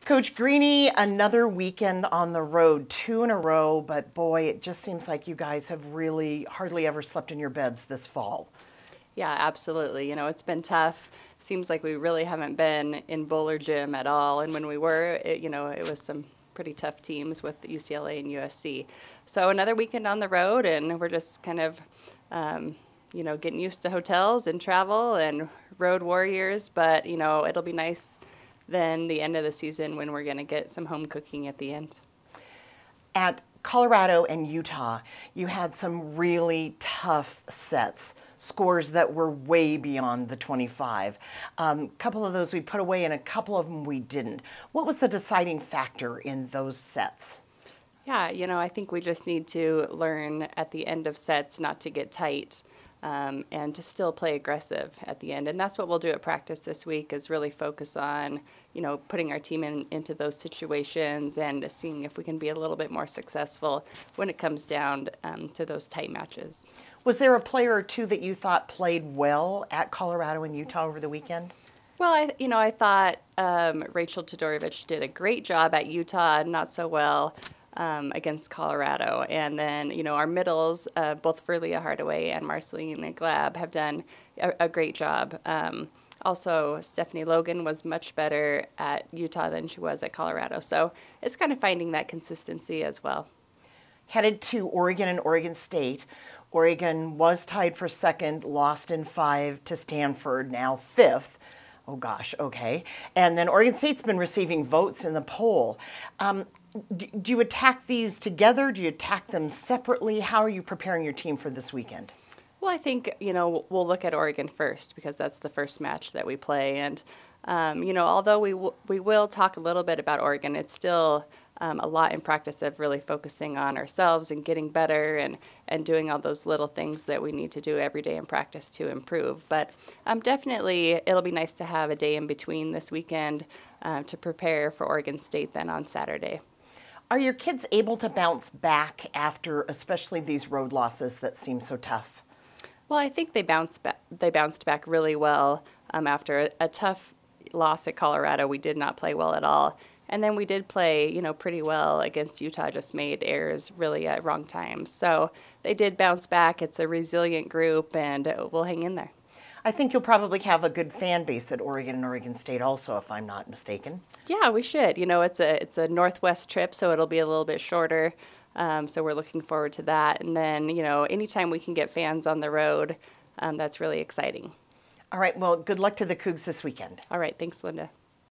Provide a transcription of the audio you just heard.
Coach Greeny, another weekend on the road, 2 in a row, but boy, it just seems like you guys have really hardly ever slept in your beds this fall. Yeah, absolutely. It's been tough. Seems like we really haven't been in Bowler Gym at all. And when we were, it was some pretty tough teams with UCLA and USC. So another weekend on the road, and we're just kind of, getting used to hotels and travel and road warriors. But, it'll be nice then the end of the season when we're going to get some home cooking at the end. At Colorado and Utah, you had some really tough sets, scores that were way beyond the 25. A couple of those we put away and a couple of them we didn't. What was the deciding factor in those sets? Yeah, I think we just need to learn at the end of sets not to get tight and to still play aggressive at the end. And that's what we'll do at practice this week, is really focus on, putting our team into those situations and seeing if we can be a little bit more successful when it comes down to those tight matches. Was there a player or two that you thought played well at Colorado and Utah over the weekend? Well, I thought Rachel Todorovich did a great job at Utah, not so well against Colorado. And then, our middles, both Ferlia Hardaway and Marceline Glab, have done a great job. Also, Stephanie Logan was much better at Utah than she was at Colorado. So it's kind of finding that consistency as well. Headed to Oregon and Oregon State. Oregon was tied for second, lost in 5 to Stanford, now 5th. Oh gosh, okay. And then Oregon State's been receiving votes in the poll. Do you attack these together? Do you attack them separately? How are you preparing your team for this weekend? Well, I think, we'll look at Oregon first because that's the first match that we play. And, although we will talk a little bit about Oregon, it's still a lot in practice of really focusing on ourselves and getting better and doing all those little things that we need to do every day in practice to improve. But definitely it'll be nice to have a day in between this weekend to prepare for Oregon State then on Saturday. Are your kids able to bounce back after especially these road losses that seem so tough? Well, I think they bounced back really well after a tough loss at Colorado. We did not play well at all. And then we did play, pretty well against Utah, just made errors really at wrong times. So they did bounce back. It's a resilient group, and we'll hang in there. I think you'll probably have a good fan base at Oregon and Oregon State also, if I'm not mistaken. Yeah, we should. It's a Northwest trip, so it'll be a little bit shorter. So we're looking forward to that. And then, anytime we can get fans on the road, that's really exciting. All right, well, good luck to the Cougs this weekend. All right, thanks, Linda.